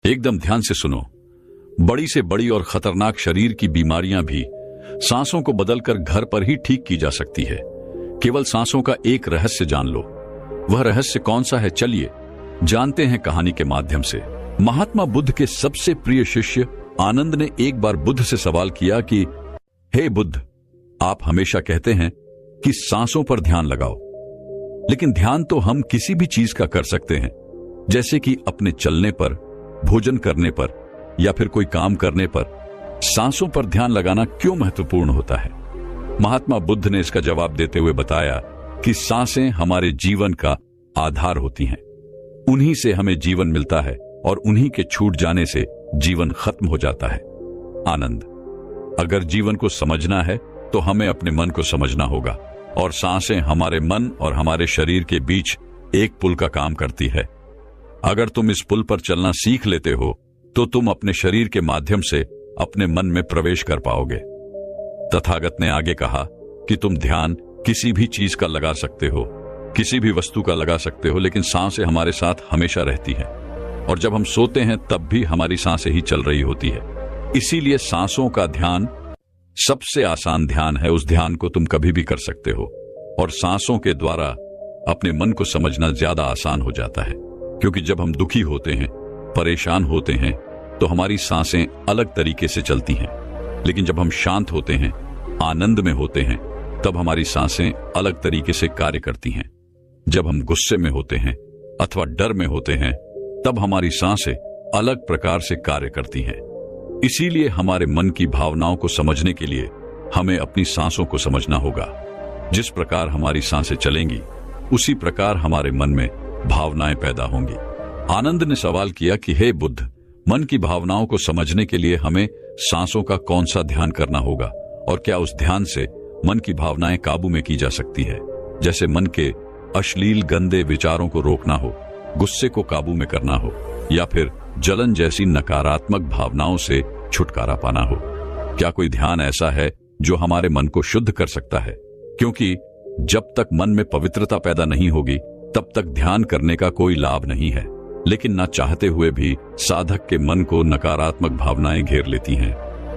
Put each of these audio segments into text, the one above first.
एकदम ध्यान से सुनो। बड़ी से बड़ी और खतरनाक शरीर की बीमारियां भी सांसों को बदलकर घर पर ही ठीक की जा सकती है। केवल सांसों का एक रहस्य जान लो। वह रहस्य कौन सा है, चलिए जानते हैं कहानी के माध्यम से। महात्मा बुद्ध के सबसे प्रिय शिष्य आनंद ने एक बार बुद्ध से सवाल किया कि हे बुद्ध, आप हमेशा कहते हैं कि सांसों पर ध्यान लगाओ, लेकिन ध्यान तो हम किसी भी चीज का कर सकते हैं, जैसे कि अपने चलने पर, भोजन करने पर या फिर कोई काम करने पर। सांसों पर ध्यान लगाना क्यों महत्वपूर्ण होता है? महात्मा बुद्ध ने इसका जवाब देते हुए बताया कि सांसें हमारे जीवन का आधार होती हैं। उन्हीं से हमें जीवन मिलता है और उन्हीं के छूट जाने से जीवन खत्म हो जाता है। आनंद, अगर जीवन को समझना है तो हमें अपने मन को समझना होगा, और सांसें हमारे मन और हमारे शरीर के बीच एक पुल का काम करती है। अगर तुम इस पुल पर चलना सीख लेते हो तो तुम अपने शरीर के माध्यम से अपने मन में प्रवेश कर पाओगे। तथागत ने आगे कहा कि तुम ध्यान किसी भी चीज का लगा सकते हो, किसी भी वस्तु का लगा सकते हो, लेकिन सांसें हमारे साथ हमेशा रहती है, और जब हम सोते हैं तब भी हमारी सांसें ही चल रही होती है। इसीलिए सांसों का ध्यान सबसे आसान ध्यान है। उस ध्यान को तुम कभी भी कर सकते हो, और सांसों के द्वारा अपने मन को समझना ज्यादा आसान हो जाता है, क्योंकि जब हम दुखी होते हैं, परेशान होते हैं, तो हमारी सांसें अलग तरीके से चलती हैं, लेकिन जब हम शांत होते हैं, आनंद में होते हैं, तब हमारी सांसें अलग तरीके से कार्य करती हैं। जब हम गुस्से में होते हैं अथवा डर में होते हैं, तब हमारी सांसें अलग प्रकार से कार्य करती हैं। इसीलिए हमारे मन की भावनाओं को समझने के लिए हमें अपनी सांसों को समझना होगा। जिस प्रकार हमारी सांसें चलेंगी, उसी प्रकार हमारे मन में भावनाएं पैदा होंगी। आनंद ने सवाल किया कि हे बुद्ध, मन की भावनाओं को समझने के लिए हमें सांसों का कौन सा ध्यान करना होगा, और क्या उस ध्यान से मन की भावनाएं काबू में की जा सकती है? जैसे मन के अश्लील गंदे विचारों को रोकना हो, गुस्से को काबू में करना हो, या फिर जलन जैसी नकारात्मक भावनाओं से छुटकारा पाना हो। क्या कोई ध्यान ऐसा है जो हमारे मन को शुद्ध कर सकता है? क्योंकि जब तक मन में पवित्रता पैदा नहीं होगी, तब तक ध्यान करने का कोई लाभ नहीं है। लेकिन ना चाहते हुए भी साधक के मन को नकारात्मक भावनाएं घेर लेती हैं,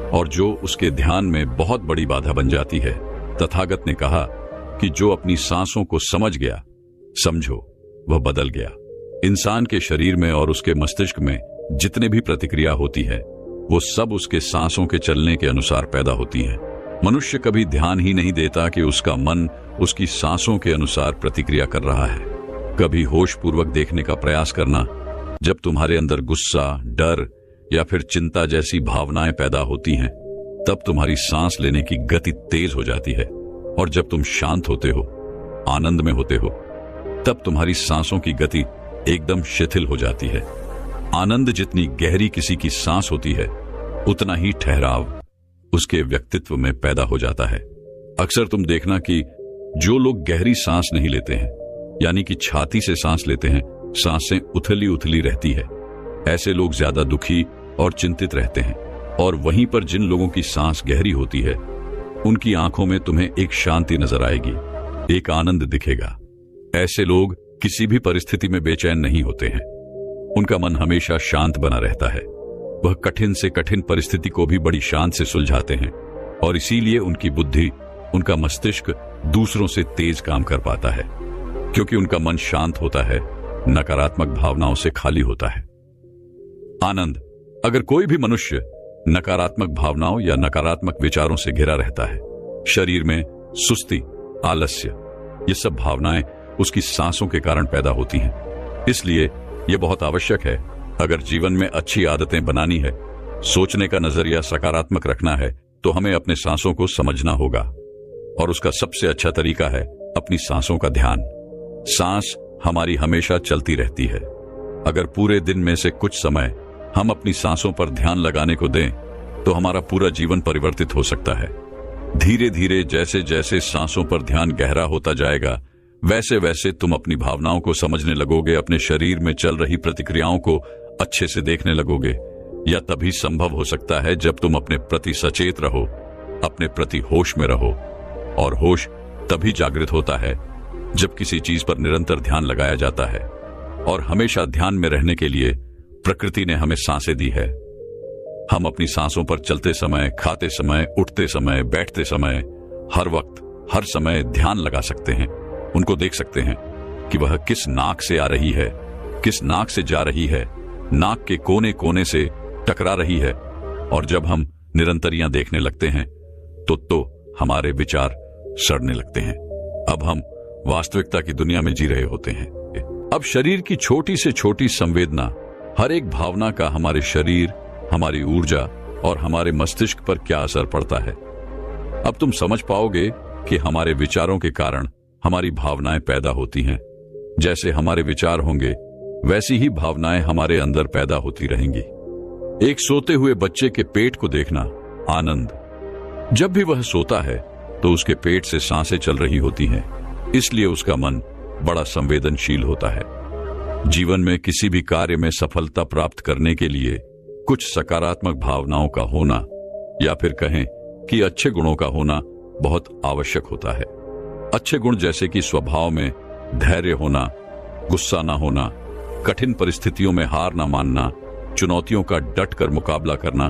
और जो उसके ध्यान में बहुत बड़ी बाधा बन जाती है। तथागत ने कहा कि जो अपनी सांसों को समझ गया, समझो वह बदल गया। इंसान के शरीर में और उसके मस्तिष्क में जितने भी प्रतिक्रिया होती है, वो सब उसके सांसों के चलने के अनुसार पैदा होती है। मनुष्य कभी ध्यान ही नहीं देता कि उसका मन उसकी सांसों के अनुसार प्रतिक्रिया कर रहा है। कभी होशपूर्वक देखने का प्रयास करना। जब तुम्हारे अंदर गुस्सा, डर या फिर चिंता जैसी भावनाएं पैदा होती हैं, तब तुम्हारी सांस लेने की गति तेज हो जाती है, और जब तुम शांत होते हो, आनंद में होते हो, तब तुम्हारी सांसों की गति एकदम शिथिल हो जाती है। आनंद जितनी गहरी किसी की सांस होती है, उतना ही ठहराव उसके व्यक्तित्व में पैदा हो जाता है। अक्सर तुम देखना कि जो लोग गहरी सांस नहीं लेते हैं, यानी कि छाती से सांस लेते हैं, सांसें उथली उथली रहती है। ऐसे लोग ज्यादा दुखी और चिंतित रहते हैं। और वहीं पर जिन लोगों की सांस गहरी होती है, उनकी आंखों में तुम्हें एक शांति नजर आएगी, एक आनंद दिखेगा। ऐसे लोग किसी भी परिस्थिति में बेचैन नहीं होते हैं। उनका मन हमेशा शांत बना रहता है। वह कठिन से कठिन परिस्थिति को भी बड़ी शांत से सुलझाते हैं, और इसीलिए उनकी बुद्धि, उनका मस्तिष्क दूसरों से तेज काम कर पाता है, क्योंकि उनका मन शांत होता है, नकारात्मक भावनाओं से खाली होता है। आनंद, अगर कोई भी मनुष्य नकारात्मक भावनाओं या नकारात्मक विचारों से घिरा रहता है, शरीर में सुस्ती, आलस्य, ये सब भावनाएं उसकी सांसों के कारण पैदा होती हैं। इसलिए यह बहुत आवश्यक है, अगर जीवन में अच्छी आदतें बनानी है, सोचने का नजरिया सकारात्मक रखना है, तो हमें अपने सांसों को समझना होगा। और उसका सबसे अच्छा तरीका है अपनी सांसों का ध्यान। सांस हमारी हमेशा चलती रहती है। अगर पूरे दिन में से कुछ समय हम अपनी सांसों पर ध्यान लगाने को दें, तो हमारा पूरा जीवन परिवर्तित हो सकता है। धीरे धीरे जैसे जैसे सांसों पर ध्यान गहरा होता जाएगा, वैसे वैसे तुम अपनी भावनाओं को समझने लगोगे, अपने शरीर में चल रही प्रतिक्रियाओं को अच्छे से देखने लगोगे। यह तभी संभव हो सकता है जब तुम अपने प्रति सचेत रहो, अपने प्रति होश में रहो। और होश तभी जागृत होता है जब किसी चीज पर निरंतर ध्यान लगाया जाता है। और हमेशा ध्यान में रहने के लिए प्रकृति ने हमें सांसें दी है। हम अपनी सांसों पर चलते समय, खाते समय, उठते समय, बैठते समय, हर वक्त, हर समय ध्यान लगा सकते हैं। उनको देख सकते हैं कि वह किस नाक से आ रही है, किस नाक से जा रही है, नाक के कोने कोने से टकरा रही है। और जब हम निरंतरियां देखने लगते हैं तो हमारे विचार सड़ने लगते हैं। अब हम वास्तविकता की दुनिया में जी रहे होते हैं। अब शरीर की छोटी से छोटी संवेदना, हर एक भावना का हमारे शरीर, हमारी ऊर्जा और हमारे मस्तिष्क पर क्या असर पड़ता है। अब तुम समझ पाओगे कि हमारे विचारों के कारण हमारी भावनाएं पैदा होती हैं। जैसे हमारे विचार होंगे वैसी ही भावनाएं हमारे अंदर पैदा होती रहेंगी। एक सोते हुए बच्चे के पेट को देखना, आनंद। जब भी वह सोता है तो उसके पेट से सांसें चल रही होती हैं, इसलिए उसका मन बड़ा संवेदनशील होता है। जीवन में किसी भी कार्य में सफलता प्राप्त करने के लिए कुछ सकारात्मक भावनाओं का होना, या फिर कहें कि अच्छे गुणों का होना बहुत आवश्यक होता है। अच्छे गुण जैसे कि स्वभाव में धैर्य होना, गुस्सा ना होना, कठिन परिस्थितियों में हार ना मानना, चुनौतियों का डट कर मुकाबला करना,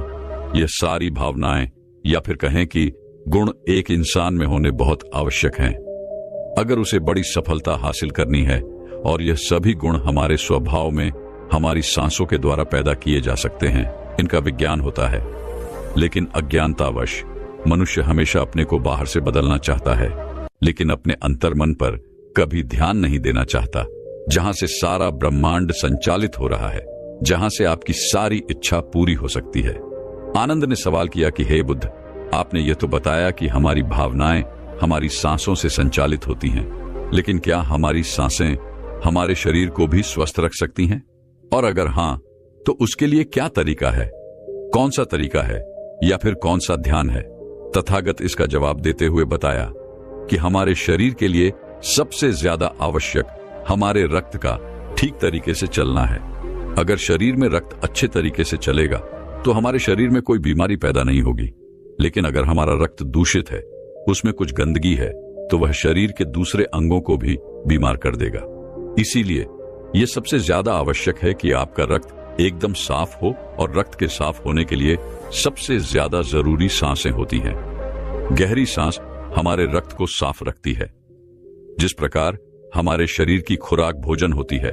ये सारी भावनाएं या फिर कहें कि गुण एक इंसान में होने बहुत आवश्यक हैं अगर उसे बड़ी सफलता हासिल करनी है। और यह सभी गुण हमारे स्वभाव में हमारी सांसों के द्वारा पैदा किए जा सकते हैं। इनका विज्ञान होता है, लेकिन अज्ञानतावश मनुष्य हमेशा अपने को बाहर से बदलना चाहता है, लेकिन अपने अंतर्मन पर कभी ध्यान नहीं देना चाहता, जहां से सारा ब्रह्मांड संचालित हो रहा है, जहां से आपकी सारी इच्छा पूरी हो सकती है। आनंद ने सवाल किया कि हे बुद्ध, आपने यह तो बताया कि हमारी भावनाएं हमारी सांसों से संचालित होती हैं, लेकिन क्या हमारी सांसें हमारे शरीर को भी स्वस्थ रख सकती हैं? और अगर हां, तो उसके लिए क्या तरीका है? कौन सा तरीका है या फिर कौन सा ध्यान है? तथागत इसका जवाब देते हुए बताया कि हमारे शरीर के लिए सबसे ज्यादा आवश्यक हमारे रक्त का ठीक तरीके से चलना है। अगर शरीर में रक्त अच्छे तरीके से चलेगा तो हमारे शरीर में कोई बीमारी पैदा नहीं होगी। लेकिन अगर हमारा रक्त दूषित है, उसमें कुछ गंदगी है, तो वह शरीर के दूसरे अंगों को भी बीमार कर देगा। इसीलिए यह सबसे ज्यादा आवश्यक है कि आपका रक्त एकदम साफ हो, और रक्त के साफ होने के लिए सबसे ज्यादा जरूरी सांसें होती हैं। गहरी सांस हमारे रक्त को साफ रखती है। जिस प्रकार हमारे शरीर की खुराक भोजन होती है,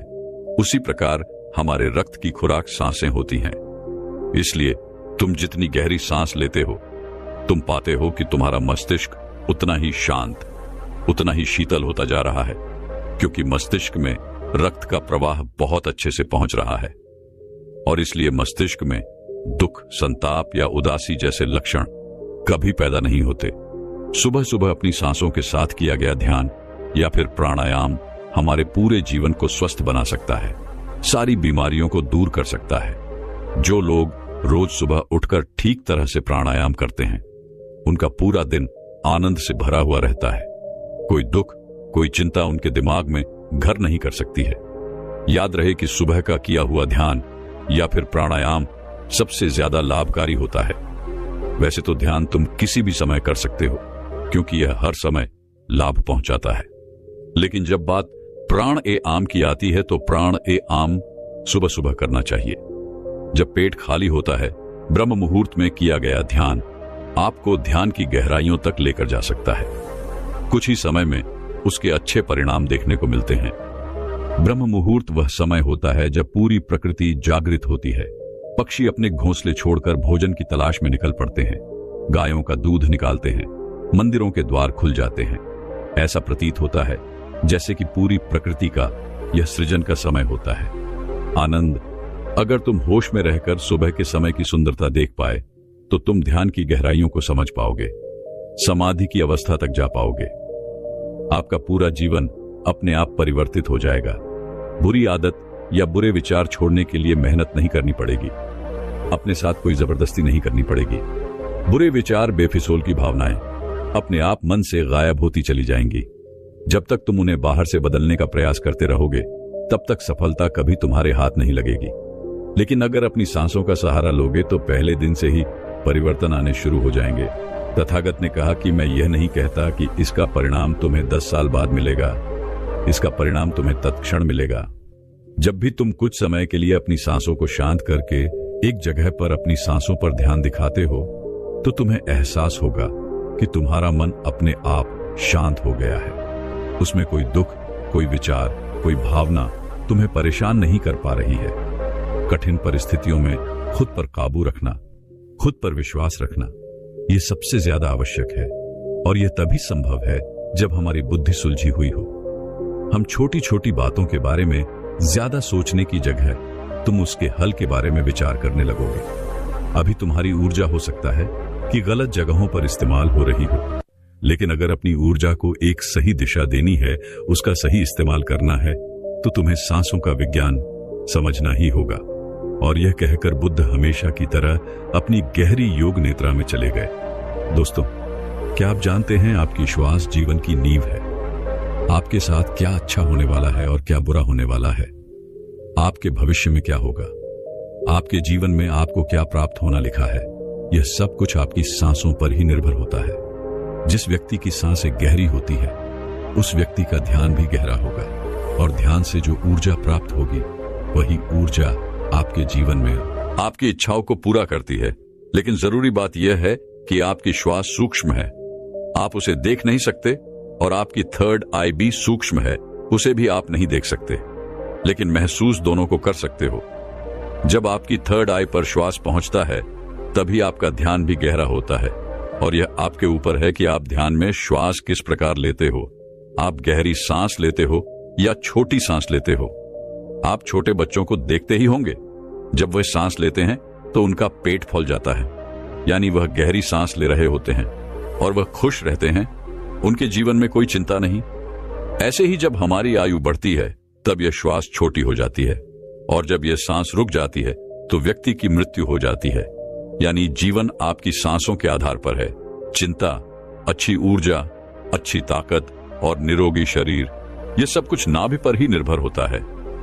उसी प्रकार हमारे रक्त की खुराक सांसें होती हैं। इसलिए तुम जितनी गहरी सांस लेते हो, तुम पाते हो कि तुम्हारा मस्तिष्क उतना ही शांत, उतना ही शीतल होता जा रहा है, क्योंकि मस्तिष्क में रक्त का प्रवाह बहुत अच्छे से पहुंच रहा है। और इसलिए मस्तिष्क में दुख, संताप या उदासी जैसे लक्षण कभी पैदा नहीं होते। सुबह सुबह अपनी सांसों के साथ किया गया ध्यान या फिर प्राणायाम हमारे पूरे जीवन को स्वस्थ बना सकता है, सारी बीमारियों को दूर कर सकता है। जो लोग रोज सुबह उठकर ठीक तरह से प्राणायाम करते हैं, उनका पूरा दिन आनंद से भरा हुआ रहता है। कोई दुख, कोई चिंता उनके दिमाग में घर नहीं कर सकती है। याद रहे कि सुबह का किया हुआ ध्यान या फिर प्राणायाम सबसे ज्यादा लाभकारी होता है। वैसे तो ध्यान तुम किसी भी समय कर सकते हो, क्योंकि यह हर समय लाभ पहुंचाता है। लेकिन जब बात प्राण ए आम की आती है, तो प्राण ए आम सुबह सुबह करना चाहिए। जब पेट खाली होता है, ब्रह्म मुहूर्त में किया गया ध्यान आपको ध्यान की गहराइयों तक लेकर जा सकता है। कुछ ही समय में उसके अच्छे परिणाम देखने को मिलते हैं। ब्रह्म मुहूर्त वह समय होता है जब पूरी प्रकृति जागृत होती है। पक्षी अपने घोंसले छोड़कर भोजन की तलाश में निकल पड़ते हैं, गायों का दूध निकालते हैं, मंदिरों के द्वार खुल जाते हैं। ऐसा प्रतीत होता है जैसे कि पूरी प्रकृति का यह सृजन का समय होता है। आनंद, अगर तुम होश में रहकर सुबह के समय की सुंदरता देख पाए, तो तुम ध्यान की गहराइयों को समझ पाओगे, समाधि की अवस्था तक जा पाओगे। आपका पूरा जीवन अपने आप परिवर्तित हो जाएगा। बुरी आदत या बुरे विचार छोड़ने के लिए मेहनत नहीं करनी पड़ेगी, अपने साथ कोई जबरदस्ती नहीं करनी पड़ेगी। बुरे विचार, बेफिजूल की भावनाएं अपने आप मन से गायब होती चली जाएंगी। जब तक तुम उन्हें बाहर से बदलने का प्रयास करते रहोगे, तब तक सफलता कभी तुम्हारे हाथ नहीं लगेगी। लेकिन अगर अपनी सांसों का सहारा लोगे, तो पहले दिन से ही परिवर्तन आने शुरू हो जाएंगे। तथागत ने कहा कि मैं यह नहीं कहता कि इसका परिणाम तुम्हें 10 साल बाद मिलेगा, इसका परिणाम तुम्हें तत्क्षण मिलेगा। जब भी तुम कुछ समय के लिए अपनी सांसों को शांत करके एक जगह पर अपनी सांसों पर ध्यान दिखाते हो तो तुम्हें एहसास होगा कि तुम्हारा मन अपने आप शांत हो गया है। उसमें कोई दुख, कोई विचार, कोई भावना तुम्हें परेशान नहीं कर पा रही है। कठिन परिस्थितियों में खुद पर काबू रखना, खुद पर विश्वास रखना, यह सबसे ज्यादा आवश्यक है और यह तभी संभव है जब हमारी बुद्धि सुलझी हुई हो। हम छोटी छोटी बातों के बारे में ज्यादा सोचने की जगह तुम उसके हल के बारे में विचार करने लगोगे। अभी तुम्हारी ऊर्जा हो सकता है कि गलत जगहों पर इस्तेमाल हो रही हो, लेकिन अगर अपनी ऊर्जा को एक सही दिशा देनी है, उसका सही इस्तेमाल करना है, तो तुम्हें सांसों का विज्ञान समझना ही होगा। और यह कहकर बुद्ध हमेशा की तरह अपनी गहरी योग निद्रा में चले गए। दोस्तों, क्या आप जानते हैं आपकी श्वास जीवन की नींव है। आपके साथ क्या अच्छा होने वाला है और क्या बुरा होने वाला है, आपके भविष्य में क्या होगा, आपके जीवन में आपको क्या प्राप्त होना लिखा है, यह सब कुछ आपकी सांसों पर ही निर्भर होता है। जिस व्यक्ति की सांसें गहरी होती है उस व्यक्ति का ध्यान भी गहरा होगा और ध्यान से जो ऊर्जा प्राप्त होगी वही ऊर्जा आपके जीवन में आपकी इच्छाओं को पूरा करती है। लेकिन जरूरी बात यह है कि आपकी श्वास सूक्ष्म है, आप उसे देख नहीं सकते, और आपकी थर्ड आई भी सूक्ष्म है, उसे भी आप नहीं देख सकते, लेकिन महसूस दोनों को कर सकते हो। जब आपकी थर्ड आई पर श्वास पहुंचता है तभी आपका ध्यान भी गहरा होता है, और यह आपके ऊपर है कि आप ध्यान में श्वास किस प्रकार लेते हो। आप गहरी सांस लेते हो या छोटी सांस लेते हो। आप छोटे बच्चों को देखते ही होंगे, जब वे सांस लेते हैं तो उनका पेट फूल जाता है, यानी वह गहरी सांस ले रहे होते हैं और वह खुश रहते हैं, उनके जीवन में कोई चिंता नहीं। ऐसे ही जब हमारी आयु बढ़ती है तब यह श्वास छोटी हो जाती है, और जब यह सांस रुक जाती है तो व्यक्ति की मृत्यु हो जाती है। यानी जीवन आपकी सांसों के आधार पर है। चिंता, अच्छी ऊर्जा, अच्छी ताकत और निरोगी शरीर, यह सब कुछ नाभि पर ही निर्भर होता है।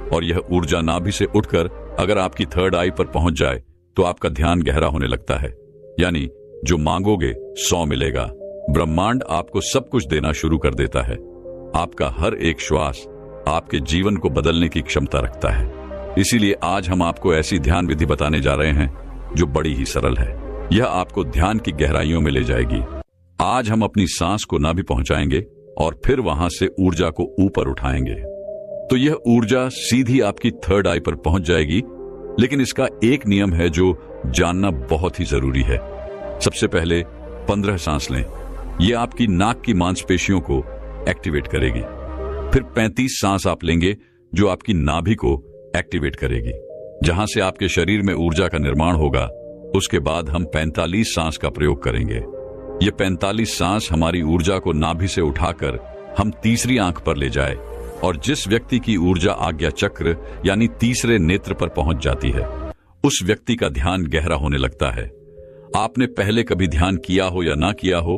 और यह ऊर्जा नाभि से उठकर अगर आपकी थर्ड आई पर पहुंच जाए तो आपका ध्यान गहरा होने लगता है। यानी जो मांगोगे 100 मिलेगा। ब्रह्मांड आपको सब कुछ देना शुरू कर देता है। आपका हर एक श्वास आपके जीवन को बदलने की क्षमता रखता है। इसीलिए आज हम आपको ऐसी ध्यान विधि बताने जा रहे हैं जो बड़ी ही सरल है। यह आपको ध्यान की गहराइयों में ले जाएगी। आज हम अपनी सांस को नाभि पहुंचाएंगे और फिर वहां से ऊर्जा को ऊपर उठाएंगे, तो यह ऊर्जा सीधी आपकी थर्ड आई पर पहुंच जाएगी। लेकिन इसका एक नियम है जो जानना बहुत ही जरूरी है। सबसे पहले 15 सांस लें, यह आपकी नाक की मांसपेशियों को एक्टिवेट करेगी। फिर 35 सांस आप लेंगे जो आपकी नाभि को एक्टिवेट करेगी, जहां से आपके शरीर में ऊर्जा का निर्माण होगा। उसके बाद हम 45 सांस का प्रयोग करेंगे। ये 45 सांस हमारी ऊर्जा को नाभि से उठाकर हम तीसरी आंख पर ले जाए, और जिस व्यक्ति की ऊर्जा आज्ञा चक्र यानी तीसरे नेत्र पर पहुंच जाती है, उस व्यक्ति का ध्यान गहरा होने लगता है। आपने पहले कभी ध्यान किया हो या ना किया हो,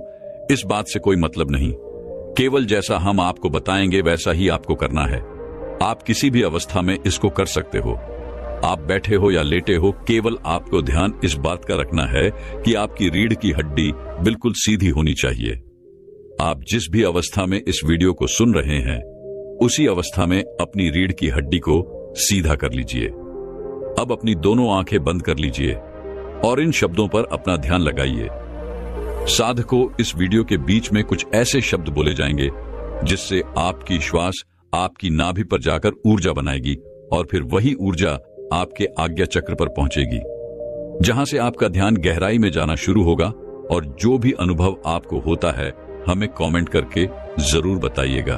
इस बात से कोई मतलब नहीं। केवल जैसा हम आपको बताएंगे वैसा ही आपको करना है। आप किसी भी अवस्था में इसको कर सकते हो। आप बैठे हो या लेटे हो, केवल आपको ध्यान इस बात का रखना है कि आपकी रीढ़ की हड्डी बिल्कुल सीधी होनी चाहिए। आप जिस भी अवस्था में इस वीडियो को सुन रहे हैं, उसी अवस्था में अपनी रीढ़ की हड्डी को सीधा कर लीजिए। अब अपनी दोनों आंखें बंद कर लीजिए और इन शब्दों पर अपना ध्यान लगाइए। साधकों, इस वीडियो के बीच में कुछ ऐसे शब्द बोले जाएंगे जिससे आपकी श्वास आपकी नाभि पर जाकर ऊर्जा बनाएगी, और फिर वही ऊर्जा आपके आज्ञा चक्र पर पहुंचेगी, जहां से आपका ध्यान गहराई में जाना शुरू होगा। और जो भी अनुभव आपको होता है हमें कमेंट करके जरूर बताइएगा।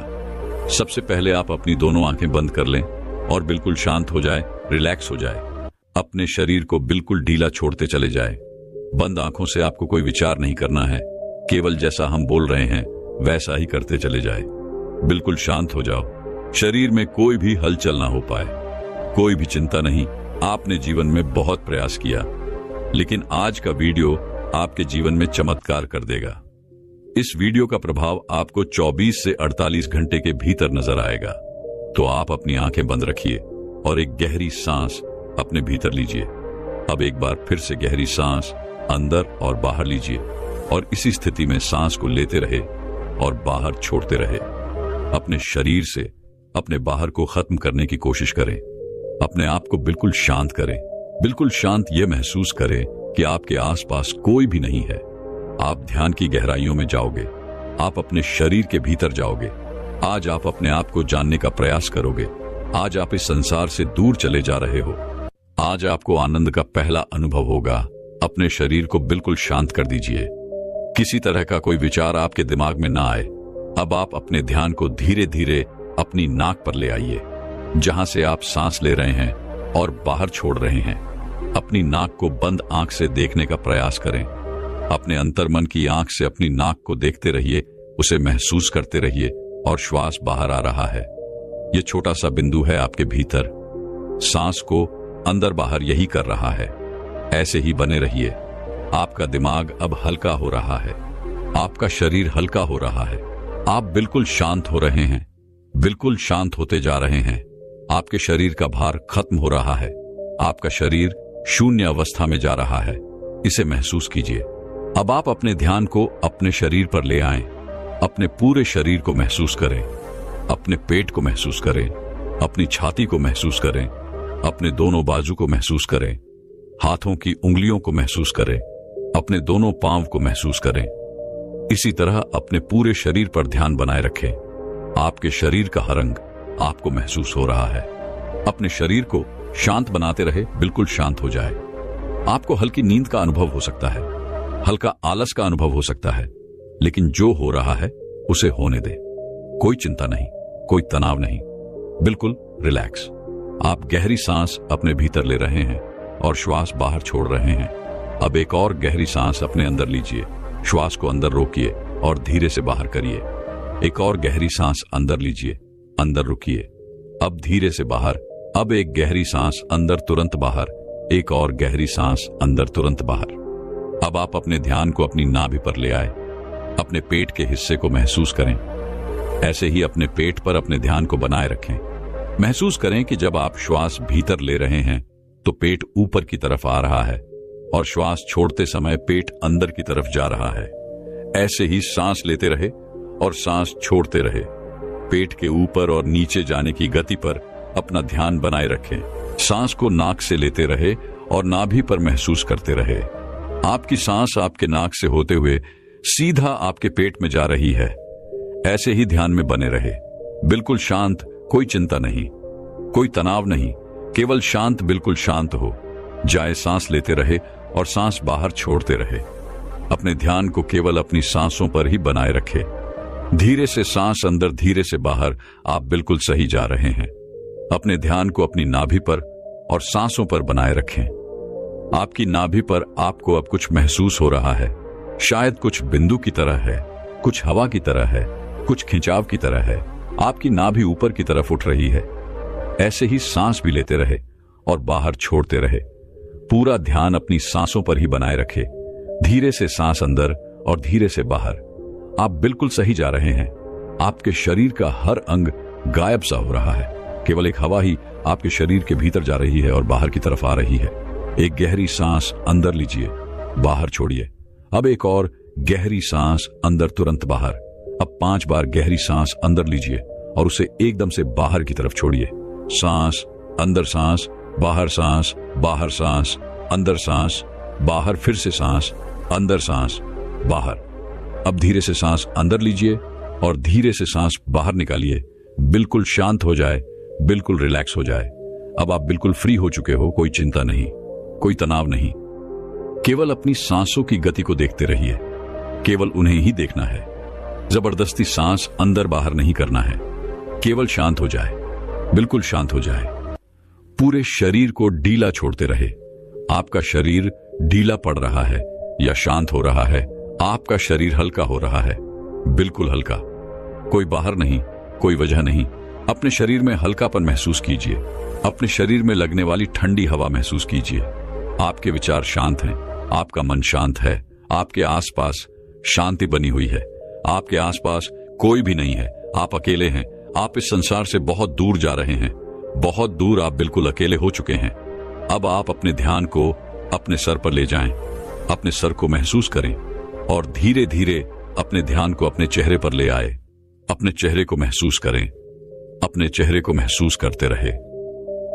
सबसे पहले आप अपनी दोनों आंखें बंद कर लें और बिल्कुल शांत हो जाए, रिलैक्स हो जाए। अपने शरीर को बिल्कुल ढीला छोड़ते चले जाए। बंद आंखों से आपको कोई विचार नहीं करना है, केवल जैसा हम बोल रहे हैं वैसा ही करते चले जाए। बिल्कुल शांत हो जाओ। शरीर में कोई भी हलचल ना हो पाए। कोई भी चिंता नहीं। आपने जीवन में बहुत प्रयास किया, लेकिन आज का वीडियो आपके जीवन में चमत्कार कर देगा। इस वीडियो का प्रभाव आपको 24 से 48 घंटे के भीतर नजर आएगा। तो आप अपनी आंखें बंद रखिए और एक गहरी सांस अपने भीतर लीजिए। अब एक बार फिर से गहरी सांस अंदर और बाहर लीजिए, और इसी स्थिति में सांस को लेते रहे और बाहर छोड़ते रहे। अपने शरीर से अपने बाहर को खत्म करने की कोशिश करें। अपने आप को बिल्कुल शांत करें, बिल्कुल शांत ये महसूस करें कि आपके आसपास कोई भी नहीं है। आप ध्यान की गहराइयों में जाओगे, आप अपने शरीर के भीतर जाओगे। आज आप अपने आप को जानने का प्रयास करोगे। आज आप इस संसार से दूर चले जा रहे हो। आज आपको आनंद का पहला अनुभव होगा। अपने शरीर को बिल्कुल शांत कर दीजिए। किसी तरह का कोई विचार आपके दिमाग में ना आए। अब आप अपने ध्यान को धीरे धीरे अपनी नाक पर ले आइए, जहां से आप सांस ले रहे हैं और बाहर छोड़ रहे हैं। अपनी नाक को बंद आंख से देखने का प्रयास करें। अपने अंतर्मन की आंख से अपनी नाक को देखते रहिए, उसे महसूस करते रहिए और श्वास बाहर आ रहा है। यह छोटा सा बिंदु है आपके भीतर। सांस को अंदर बाहर यही कर रहा है। ऐसे ही बने रहिए। आपका दिमाग अब हल्का हो रहा है, आपका शरीर हल्का हो रहा है। आप बिल्कुल शांत हो रहे हैं, बिल्कुल शांत होते जा रहे हैं। आपके शरीर का भार खत्म हो रहा है। आपका शरीर शून्य अवस्था में जा रहा है। इसे महसूस कीजिए। अब आप अपने ध्यान को अपने शरीर पर ले आएं। अपने पूरे शरीर को महसूस करें। अपने पेट को महसूस करें, अपनी छाती को महसूस करें, अपने दोनों बाजू को महसूस करें, हाथों की उंगलियों को महसूस करें, अपने दोनों पांव को महसूस करें। इसी तरह अपने पूरे शरीर पर ध्यान बनाए रखें। आपके शरीर का हर अंग आपको महसूस हो रहा है। अपने शरीर को शांत बनाते रहे, बिल्कुल शांत हो जाए। आपको हल्की नींद का अनुभव हो सकता है, हल्का आलस का अनुभव हो सकता है, लेकिन जो हो रहा है उसे होने दे। कोई चिंता नहीं, कोई तनाव नहीं, बिल्कुल रिलैक्स। आप गहरी सांस अपने भीतर ले रहे हैं और श्वास बाहर छोड़ रहे हैं। अब एक और गहरी सांस अपने अंदर लीजिए। श्वास को अंदर रोकिए और धीरे से बाहर करिए। एक और गहरी सांस अंदर लीजिए, अंदर रुकिए, अब धीरे से बाहर। अब एक गहरी सांस अंदर, तुरंत बाहर। एक और गहरी सांस अंदर, तुरंत बाहर। अब आप अपने ध्यान को अपनी नाभि पर ले आए। अपने पेट के हिस्से को महसूस करें। ऐसे ही अपने पेट पर अपने ध्यान को बनाए रखें। महसूस करें कि जब आप श्वास भीतर ले रहे हैं तो पेट ऊपर की तरफ आ रहा है और श्वास छोड़ते समय पेट अंदर की तरफ जा रहा है। ऐसे ही सांस लेते रहे और सांस छोड़ते रहे। पेट के ऊपर और नीचे जाने की गति पर अपना ध्यान बनाए रखें। सांस को नाक से लेते रहे और नाभि पर महसूस करते रहे। आपकी सांस आपके नाक से होते हुए सीधा आपके पेट में जा रही है। ऐसे ही ध्यान में बने रहे, बिल्कुल शांत, कोई चिंता नहीं, कोई तनाव नहीं, केवल शांत, बिल्कुल शांत हो जाए। सांस लेते रहे और सांस बाहर छोड़ते रहे। अपने ध्यान को केवल अपनी सांसों पर ही बनाए रखे। धीरे से सांस अंदर, धीरे से बाहर। आप बिल्कुल सही जा रहे हैं। अपने ध्यान को अपनी नाभि पर और सांसों पर बनाए रखें। आपकी नाभि पर आपको अब कुछ महसूस हो रहा है। शायद कुछ बिंदु की तरह है, कुछ हवा की तरह है, कुछ खिंचाव की तरह है। आपकी नाभि ऊपर की तरफ उठ रही है। ऐसे ही सांस भी लेते रहे और बाहर छोड़ते रहे। पूरा ध्यान अपनी सांसों पर ही बनाए रखे। धीरे से सांस अंदर और धीरे से बाहर। आप बिल्कुल सही जा रहे हैं। आपके शरीर का हर अंग गायब सा हो रहा है। केवल एक हवा ही आपके शरीर के भीतर जा रही है और बाहर की तरफ आ रही है। एक गहरी सांस अंदर लीजिए, बाहर छोड़िए। अब एक और गहरी सांस अंदर, तुरंत बाहर। अब 5 बार गहरी सांस अंदर लीजिए और उसे एकदम से बाहर की तरफ छोड़िए। सांस अंदर, सांस बाहर, सांस बाहर, सांस अंदर, सांस बाहर, फिर से सांस अंदर, सांस बाहर। अब धीरे से सांस अंदर लीजिए और धीरे से सांस बाहर निकालिए। बिल्कुल शांत हो जाए, बिल्कुल रिलैक्स हो जाए। अब आप बिल्कुल फ्री हो चुके हो। कोई चिंता नहीं, कोई तनाव नहीं। केवल अपनी सांसों की गति को देखते रहिए। केवल उन्हें ही देखना है। जबरदस्ती सांस अंदर बाहर नहीं करना है। केवल शांत हो जाए, बिल्कुल शांत हो जाए। पूरे शरीर को ढीला छोड़ते रहे। आपका शरीर ढीला पड़ रहा है या शांत हो रहा है। आपका शरीर हल्का हो रहा है, बिल्कुल हल्का। कोई बाहर नहीं, कोई वजह नहीं। अपने शरीर में हल्कापन महसूस कीजिए। अपने शरीर में लगने वाली ठंडी हवा महसूस कीजिए। आपके विचार शांत हैं, आपका मन शांत है। आपके आसपास शांति बनी हुई है। आपके आसपास कोई भी नहीं है। आप अकेले हैं। आप इस संसार से बहुत दूर जा रहे हैं, बहुत दूर। आप बिल्कुल अकेले हो चुके हैं। अब आप अपने ध्यान को अपने सर पर ले जाएं। अपने सर को महसूस करें और धीरे धीरे अपने ध्यान को अपने चेहरे पर ले आए। अपने चेहरे को महसूस करें। अपने चेहरे को महसूस करते रहे।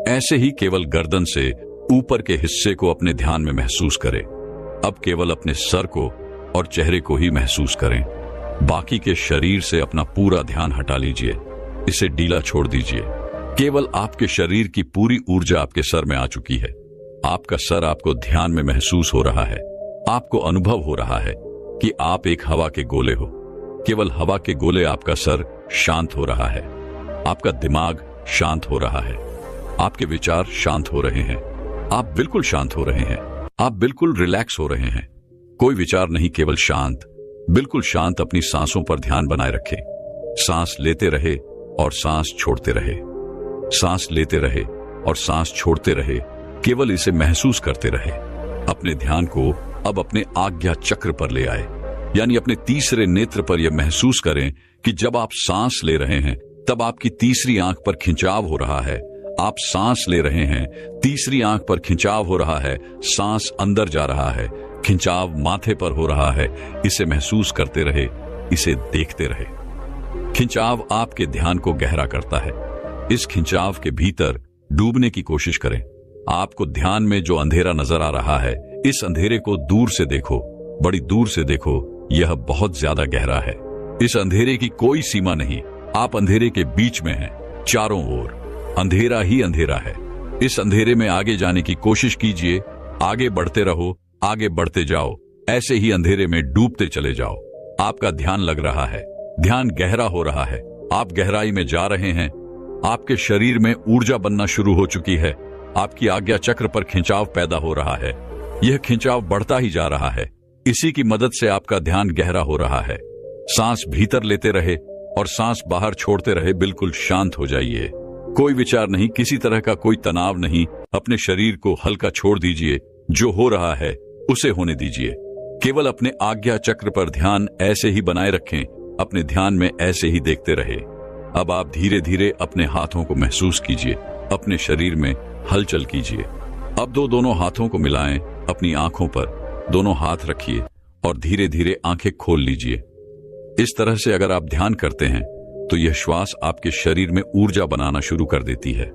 ऐसे ही केवल गर्दन से ऊपर के हिस्से को अपने ध्यान में महसूस करें। अब केवल अपने सर को और चेहरे को ही महसूस करें। बाकी के शरीर से अपना पूरा ध्यान हटा लीजिए, इसे ढीला छोड़ दीजिए। केवल आपके शरीर की पूरी ऊर्जा आपके सर में आ चुकी है। आपका सर आपको ध्यान में महसूस हो रहा है। आपको अनुभव हो रहा है कि आप एक हवा के गोले हो। केवल हवा के गोले आपका सर शांत हो रहा है। आपका दिमाग शांत हो रहा है। आपके विचार शांत हो रहे हैं। आप बिल्कुल शांत हो रहे हैं। आप बिल्कुल रिलैक्स हो रहे हैं। कोई विचार नहीं, केवल शांत, बिल्कुल शांत। अपनी सांसों पर ध्यान बनाए रखें। सांस लेते रहे और सांस छोड़ते रहे, सांस लेते रहे और सांस छोड़ते रहे। केवल इसे महसूस करते रहे। अपने ध्यान को अब अपने आज्ञा चक्र पर ले आए, यानी अपने तीसरे नेत्र पर यह महसूस करें कि जब आप सांस ले रहे हैं तब आपकी तीसरी आंख पर खिंचाव हो रहा है। आप सांस ले रहे हैं, तीसरी आंख पर खिंचाव हो रहा है, सांस अंदर जा रहा है, खिंचाव माथे पर हो रहा है। इसे महसूस करते रहे, इसे देखते रहे। खिंचाव आपके ध्यान को गहरा करता है। इस खिंचाव के भीतर डूबने की कोशिश करें। आपको ध्यान में जो अंधेरा नजर आ रहा है, इस अंधेरे को दूर से देखो, बड़ी दूर से देखो। यह बहुत ज्यादा गहरा है। इस अंधेरे की कोई सीमा नहीं। आप अंधेरे के बीच में हैं। चारों ओर अंधेरा ही अंधेरा है। इस अंधेरे में आगे जाने की कोशिश कीजिए। आगे बढ़ते रहो, आगे बढ़ते जाओ। ऐसे ही अंधेरे में डूबते चले जाओ। आपका ध्यान लग रहा है, ध्यान गहरा हो रहा है। आप गहराई में जा रहे हैं। आपके शरीर में ऊर्जा बनना शुरू हो चुकी है। आपकी आज्ञा चक्र पर खिंचाव पैदा हो रहा है। यह खिंचाव बढ़ता ही जा रहा है। इसी की मदद से आपका ध्यान गहरा हो रहा है। सांस भीतर लेते रहे और सांस बाहर छोड़ते रहे। बिल्कुल शांत हो जाइए। कोई विचार नहीं, किसी तरह का कोई तनाव नहीं। अपने शरीर को हल्का छोड़ दीजिए। जो हो रहा है उसे होने दीजिए। केवल अपने आज्ञा चक्र पर ध्यान ऐसे ही बनाए रखें। अपने ध्यान में ऐसे ही देखते रहे। अब आप धीरे धीरे अपने हाथों को महसूस कीजिए। अपने शरीर में हलचल कीजिए। अब दोनों हाथों को मिलाएं। अपनी आंखों पर दोनों हाथ रखिए और धीरे धीरे आंखें खोल लीजिए। इस तरह से अगर आप ध्यान करते हैं तो यह श्वास आपके शरीर में ऊर्जा बनाना शुरू कर देती है।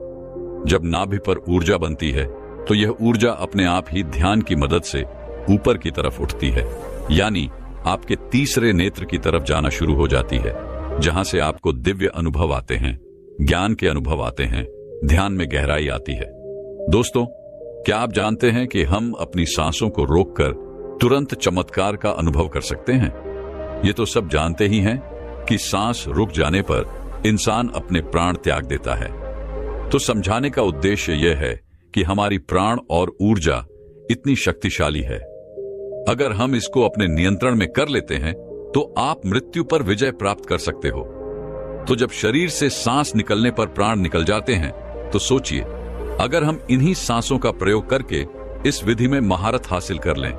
जब नाभि पर ऊर्जा बनती है तो यह ऊर्जा अपने आप ही ध्यान की मदद से ऊपर की तरफ उठती है, यानी आपके तीसरे नेत्र की तरफ जाना शुरू हो जाती है, जहां से आपको दिव्य अनुभव आते हैं, ज्ञान के अनुभव आते हैं, ध्यान में गहराई आती है। दोस्तों, क्या आप जानते हैं कि हम अपनी सांसों को रोककर तुरंत चमत्कार का अनुभव कर सकते हैं? ये तो सब जानते ही हैं कि सांस रुक जाने पर इंसान अपने प्राण त्याग देता है। तो समझाने का उद्देश्य यह है कि हमारी प्राण और ऊर्जा इतनी शक्तिशाली है। अगर हम इसको अपने नियंत्रण में कर लेते हैं तो आप मृत्यु पर विजय प्राप्त कर सकते हो। तो जब शरीर से सांस निकलने पर प्राण निकल जाते हैं तो सोचिए, अगर हम इन्हीं सांसों का प्रयोग करके इस विधि में महारत हासिल कर लें।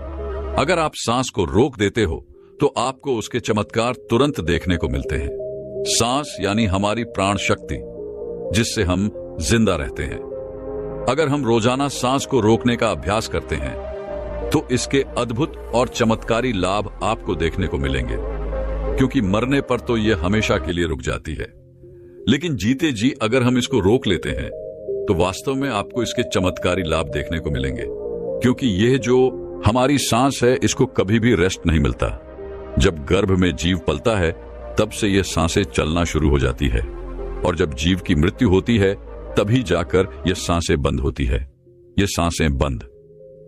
अगर आप सांस को रोक देते हो तो आपको उसके चमत्कार तुरंत देखने को मिलते हैं। सांस यानी हमारी प्राण शक्ति, जिससे हम जिंदा रहते हैं। अगर हम रोजाना सांस को रोकने का अभ्यास करते हैं तो इसके अद्भुत और चमत्कारी लाभ आपको देखने को मिलेंगे, क्योंकि मरने पर तो यह हमेशा के लिए रुक जाती है, लेकिन जीते जी अगर हम इसको रोक लेते हैं तो वास्तव में आपको इसके चमत्कारी लाभ देखने को मिलेंगे, क्योंकि यह जो हमारी सांस है इसको कभी भी रेस्ट नहीं मिलता। जब गर्भ में जीव पलता है तब से यह सांसें चलना शुरू हो जाती है, और जब जीव की मृत्यु होती है तभी जाकर यह सांसें बंद होती है। ये सांसें बंद।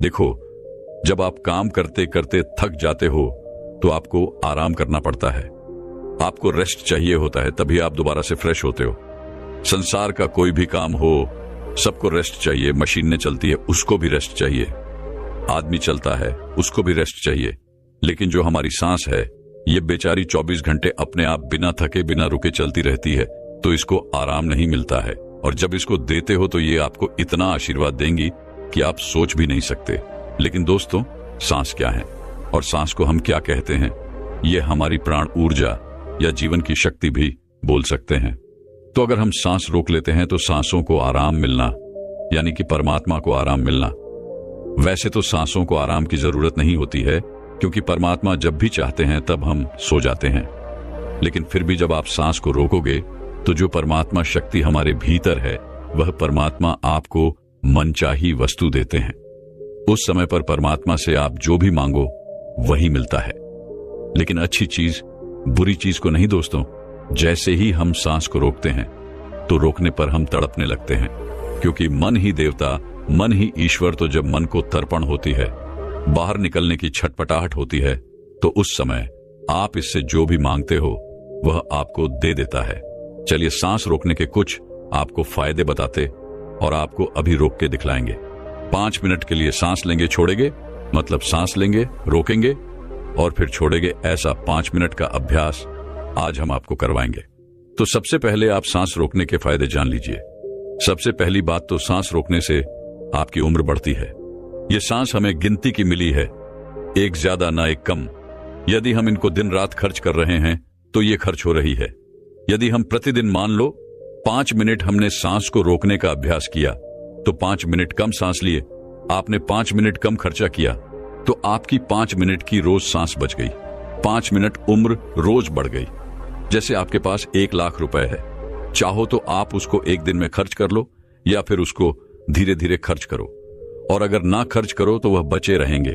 देखो, जब आप काम करते करते थक जाते हो तो आपको आराम करना पड़ता है, आपको रेस्ट चाहिए होता है, तभी आप दोबारा से फ्रेश होते हो। संसार का कोई भी काम हो, सबको रेस्ट चाहिए। मशीनें चलती है, उसको भी रेस्ट चाहिए। आदमी चलता है, उसको भी रेस्ट चाहिए। लेकिन जो हमारी सांस है, ये बेचारी 24 घंटे अपने आप बिना थके बिना रुके चलती रहती है, तो इसको आराम नहीं मिलता है। और जब इसको देते हो तो ये आपको इतना आशीर्वाद देंगी कि आप सोच भी नहीं सकते। लेकिन दोस्तों, सांस क्या है और सांस को हम क्या कहते हैं? ये हमारी प्राण ऊर्जा या जीवन की शक्ति भी बोल सकते हैं। तो अगर हम सांस रोक लेते हैं तो सांसों को आराम मिलना, यानी कि परमात्मा को आराम मिलना। वैसे तो सांसों को आराम की जरूरत नहीं होती है, क्योंकि परमात्मा जब भी चाहते हैं तब हम सो जाते हैं। लेकिन फिर भी जब आप सांस को रोकोगे तो जो परमात्मा शक्ति हमारे भीतर है वह परमात्मा आपको मनचाही वस्तु देते हैं। उस समय पर परमात्मा से आप जो भी मांगो वही मिलता है। लेकिन अच्छी चीज बुरी चीज को नहीं दोस्तों। जैसे ही हम सांस को रोकते हैं तो रोकने पर हम तड़पने लगते हैं, क्योंकि मन ही देवता, मन ही ईश्वर। तो जब मन को तर्पण होती है, बाहर निकलने की छटपटाहट होती है, तो उस समय आप इससे जो भी मांगते हो वह आपको दे देता है। चलिए सांस रोकने के कुछ आपको फायदे बताते और आपको अभी रोक के दिखलाएंगे। 5 मिनट के लिए सांस लेंगे, छोड़ेंगे, मतलब सांस लेंगे, रोकेंगे और फिर छोड़ेंगे। ऐसा 5 मिनट का अभ्यास आज हम आपको करवाएंगे। तो सबसे पहले आप सांस रोकने के फायदे जान लीजिए। सबसे पहली बात तो सांस रोकने से आपकी उम्र बढ़ती है। ये सांस हमें गिनती की मिली है, एक ज्यादा ना एक कम। यदि हम इनको दिन रात खर्च कर रहे हैं तो ये खर्च हो रही है। यदि हम प्रतिदिन मान लो 5 मिनट हमने सांस को रोकने का अभ्यास किया तो 5 मिनट कम सांस लिए, आपने 5 मिनट कम खर्चा किया तो आपकी 5 मिनट की रोज सांस बच गई। 5 मिनट उम्र रोज बढ़ गई। जैसे आपके पास 1 लाख रुपए है, चाहो तो आप उसको एक दिन में खर्च कर लो या फिर उसको धीरे धीरे खर्च करो, और अगर ना खर्च करो तो वह बचे रहेंगे।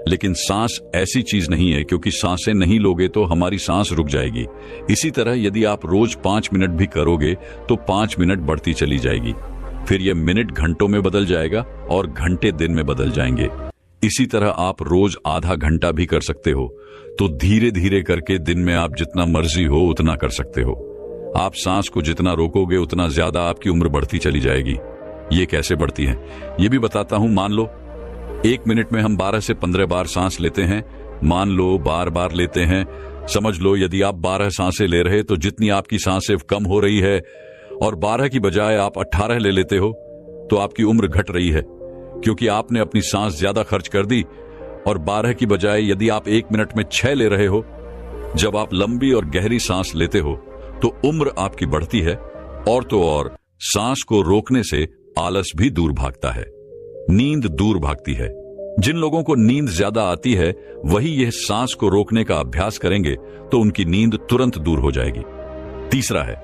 लेकिन सांस ऐसी चीज नहीं है, क्योंकि सांसें नहीं लोगे तो हमारी सांस रुक जाएगी। इसी तरह यदि आप रोज 5 मिनट भी करोगे तो 5 मिनट बढ़ती चली जाएगी, फिर यह मिनट घंटों में बदल जाएगा और घंटे दिन में बदल जाएंगे। इसी तरह आप रोज आधा घंटा भी कर सकते हो। तो धीरे धीरे करके दिन में आप जितना मर्जी हो उतना कर सकते हो। आप सांस को जितना रोकोगे उतना ज्यादा आपकी उम्र बढ़ती चली जाएगी। ये कैसे बढ़ती है ये भी बताता हूं। मान लो 1 मिनट में हम 12 से 15 बार सांस लेते हैं। मान लो बार बार लेते हैं। समझ लो यदि आप 12 सांसें ले रहे तो जितनी आपकी सांसें कम हो रही है और 12 की बजाय आप 18 ले लेते हो तो आपकी उम्र घट रही है, क्योंकि आपने अपनी सांस ज्यादा खर्च कर दी। और 12 की बजाय यदि आप 1 मिनट में 6 ले रहे हो, जब आप लंबी और गहरी सांस लेते हो तो उम्र आपकी बढ़ती है। और तो और सांस को रोकने से आलस भी दूर भागता है, नींद दूर भागती है। जिन लोगों को नींद ज्यादा आती है वही यह सांस को रोकने का अभ्यास करेंगे तो उनकी नींद तुरंत दूर हो जाएगी। तीसरा है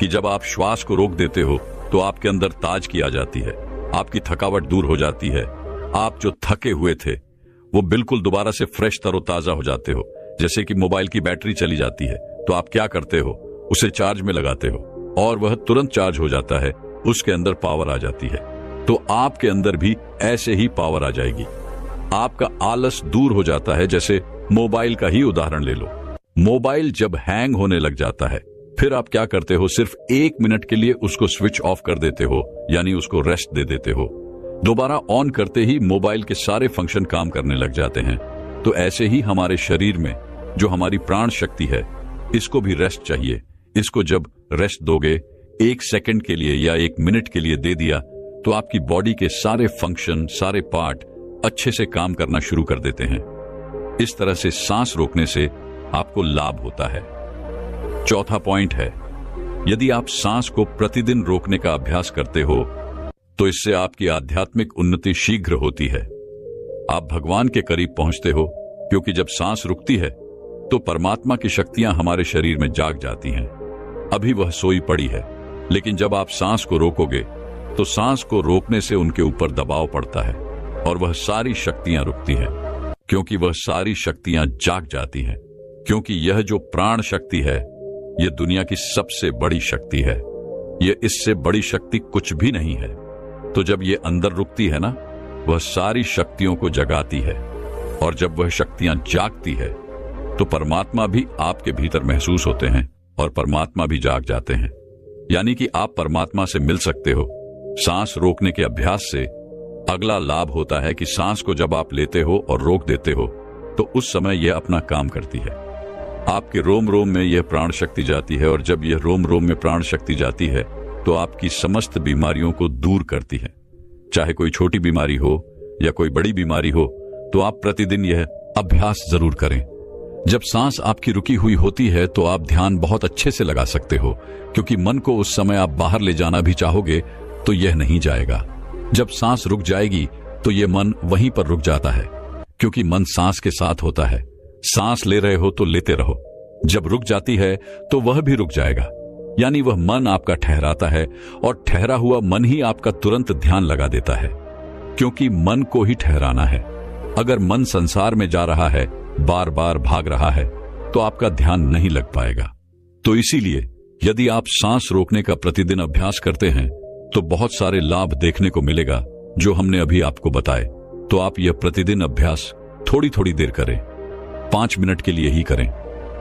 कि जब आप श्वास को रोक देते हो तो आपके अंदर ताजगी आ जाती है, आपकी थकावट दूर हो जाती है। आप जो थके हुए थे वो बिल्कुल दोबारा से फ्रेश तरोताजा हो जाते हो। जैसे कि मोबाइल की बैटरी चली जाती है तो आप क्या करते हो, उसे चार्ज में लगाते हो और वह तुरंत चार्ज हो जाता है, उसके अंदर पावर आ जाती है। तो आपके अंदर भी ऐसे ही पावर आ जाएगी। आपका आलस दूर हो जाता है। जैसे मोबाइल का ही उदाहरण ले लो। मोबाइल जब हैंग होने लग जाता है फिर आप क्या करते हो, सिर्फ 1 मिनट के लिए उसको स्विच ऑफ कर देते हो, यानी उसको रेस्ट दे देते हो। दोबारा ऑन करते ही मोबाइल के सारे फंक्शन काम करने लग जाते हैं। तो ऐसे ही हमारे शरीर में जो हमारी प्राण शक्ति है, इसको भी रेस्ट चाहिए। इसको जब रेस्ट दोगे 1 सेकंड के लिए या 1 मिनट के लिए दे दिया तो आपकी बॉडी के सारे फंक्शन, सारे पार्ट अच्छे से काम करना शुरू कर देते हैं। इस तरह से सांस रोकने से आपको लाभ होता है। चौथा पॉइंट है, यदि आप सांस को प्रतिदिन रोकने का अभ्यास करते हो तो इससे आपकी आध्यात्मिक उन्नति शीघ्र होती है। आप भगवान के करीब पहुंचते हो, क्योंकि जब सांस रुकती है तो परमात्मा की शक्तियां हमारे शरीर में जाग जाती हैं। अभी वह सोई पड़ी है, लेकिन जब आप सांस को रोकोगे तो सांस को रोकने से उनके ऊपर दबाव पड़ता है और वह सारी शक्तियां रुकती हैं, क्योंकि वह सारी शक्तियां जाग जाती हैं। क्योंकि यह जो प्राण शक्ति है यह दुनिया की सबसे बड़ी शक्ति है। यह इससे बड़ी शक्ति कुछ भी नहीं है। तो जब ये अंदर रुकती है ना, वह सारी शक्तियों को जगाती है, और जब वह शक्तियां जागती है तो परमात्मा भी आपके भीतर महसूस होते हैं और परमात्मा भी जाग जाते हैं। यानी कि आप परमात्मा से मिल सकते हो। सांस रोकने के अभ्यास से अगला लाभ होता है कि सांस को जब आप लेते हो और रोक देते हो तो उस समय यह अपना काम करती है। आपके रोम रोम में यह प्राण शक्ति जाती है, और जब यह रोम रोम में प्राण शक्ति जाती है तो आपकी समस्त बीमारियों को दूर करती है। चाहे कोई छोटी बीमारी हो या कोई बड़ी बीमारी हो, तो आप प्रतिदिन यह अभ्यास जरूर करें। जब सांस आपकी रुकी हुई होती है तो आप ध्यान बहुत अच्छे से लगा सकते हो, क्योंकि मन को उस समय आप बाहर ले जाना भी चाहोगे तो यह नहीं जाएगा। जब सांस रुक जाएगी तो यह मन वहीं पर रुक जाता है, क्योंकि मन सांस के साथ होता है। सांस ले रहे हो तो लेते रहो, जब रुक जाती है तो वह भी रुक जाएगा। यानी वह मन आपका ठहराता है और ठहरा हुआ मन ही आपका तुरंत ध्यान लगा देता है, क्योंकि मन को ही ठहराना है। अगर मन संसार में जा रहा है, बार बार भाग रहा है, तो आपका ध्यान नहीं लग पाएगा। तो इसीलिए यदि आप सांस रोकने का प्रतिदिन अभ्यास करते हैं तो बहुत सारे लाभ देखने को मिलेगा जो हमने अभी आपको बताए। तो आप यह प्रतिदिन अभ्यास थोड़ी थोड़ी देर करें, 5 मिनट के लिए ही करें।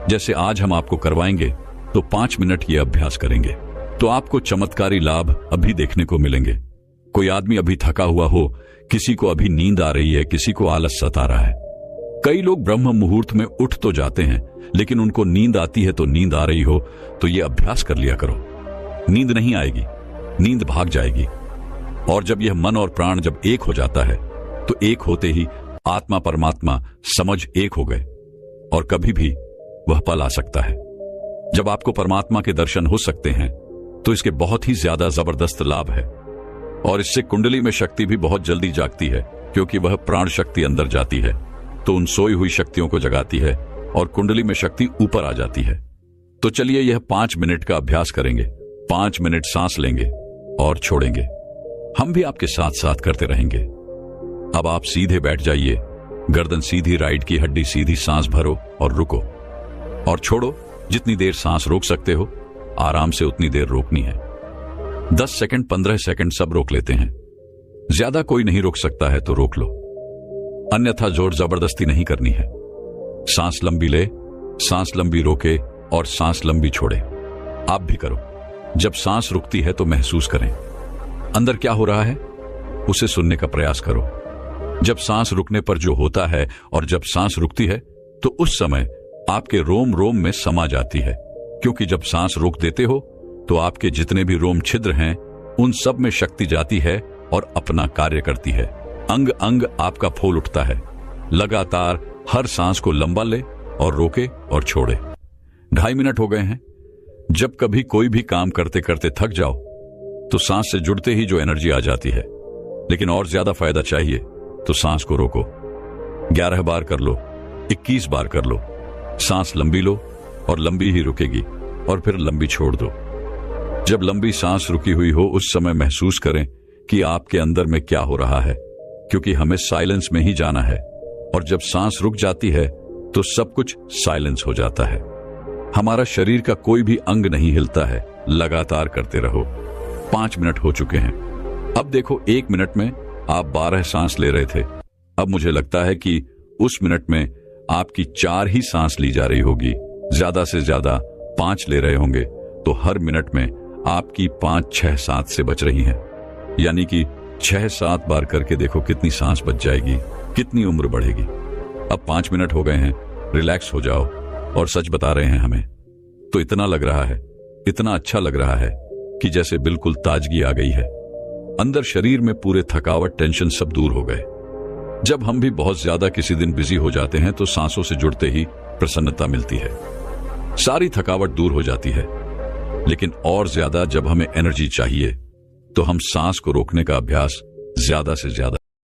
जैसे आज हम आपको करवाएंगे तो 5 मिनट ये अभ्यास करेंगे तो आपको चमत्कारी लाभ अभी देखने को मिलेंगे। कोई आदमी अभी थका हुआ हो, किसी को अभी नींद आ रही है, किसी को आलस सता रहा है। कई लोग ब्रह्म मुहूर्त में उठ तो जाते हैं, लेकिन उनको नींद आती है तो नींद आ रही हो तो ये अभ्यास कर लिया करो। नींद नहीं आएगी, नींद भाग जाएगी। और जब यह मन और प्राण जब एक हो जाता है तो एक होते ही आत्मा परमात्मा समझ एक हो गए और कभी भी वह पल आ सकता है जब आपको परमात्मा के दर्शन हो सकते हैं। तो इसके बहुत ही ज्यादा जबरदस्त लाभ है और इससे कुंडली में शक्ति भी बहुत जल्दी जागती है, क्योंकि वह प्राण शक्ति अंदर जाती है तो उन सोई हुई शक्तियों को जगाती है और कुंडली में शक्ति ऊपर आ जाती है। तो चलिए यह 5 मिनट का अभ्यास करेंगे। 5 मिनट सांस लेंगे और छोड़ेंगे। हम भी आपके साथ साथ करते रहेंगे। अब आप सीधे बैठ जाइए, गर्दन सीधी, राइट की हड्डी सीधी, सांस भरो और रुको और छोड़ो। जितनी देर सांस रोक सकते हो आराम से उतनी देर रोकनी है। 10 सेकंड, 15 सेकंड सब रोक लेते हैं। ज्यादा कोई नहीं रोक सकता है तो रोक लो, अन्यथा जोर जबरदस्ती नहीं करनी है। सांस लंबी ले, सांस लंबी रोके और सांस लंबी छोड़े। आप भी करो। जब सांस रुकती है तो महसूस करें अंदर क्या हो रहा है, उसे सुनने का प्रयास करो। जब सांस रुकने पर जो होता है और जब सांस रुकती है तो उस समय आपके रोम रोम में समा जाती है, क्योंकि जब सांस रोक देते हो तो आपके जितने भी रोम छिद्र हैं उन सब में शक्ति जाती है और अपना कार्य करती है। अंग अंग आपका फूल उठता है। लगातार हर सांस को लंबा ले और रोके और छोड़े। 2.5 मिनट हो गए हैं। जब कभी कोई भी काम करते करते थक जाओ तो सांस से जुड़ते ही जो एनर्जी आ जाती है, लेकिन और ज्यादा फायदा चाहिए तो सांस को रोको। 11 बार कर लो, 21 बार कर लो। सांस लंबी लो और लंबी ही रुकेगी और फिर लंबी छोड़ दो। जब लंबी सांस रुकी हुई हो उस समय महसूस करें कि आपके अंदर में क्या हो रहा है, क्योंकि हमें साइलेंस में ही जाना है। और जब सांस रुक जाती है तो सब कुछ साइलेंस हो जाता है। हमारा शरीर का कोई भी अंग नहीं हिलता है। लगातार करते रहो। 5 मिनट हो चुके हैं। अब देखो, 1 मिनट में आप 12 सांस ले रहे थे। अब मुझे लगता है कि उस मिनट में आपकी 4 ही सांस ली जा रही होगी। ज्यादा से ज्यादा 5 ले रहे होंगे, तो हर मिनट में आपकी 5, 6, 7 से बच रही हैं। यानी कि 6-7 बार करके देखो कितनी सांस बच जाएगी, कितनी उम्र बढ़ेगी। अब 5 मिनट हो गए हैं, रिलैक्स हो जाओ। और सच बता रहे हैं हमें तो इतना लग रहा है, इतना अच्छा लग रहा है कि जैसे बिल्कुल ताजगी आ गई है। अंदर शरीर में पूरे थकावट, टेंशन सब दूर हो गए। जब हम भी बहुत ज्यादा किसी दिन बिजी हो जाते हैं तो सांसों से जुड़ते ही प्रसन्नता मिलती है, सारी थकावट दूर हो जाती है। लेकिन और ज्यादा जब हमें एनर्जी चाहिए तो हम सांस को रोकने का अभ्यास ज्यादा से ज्यादा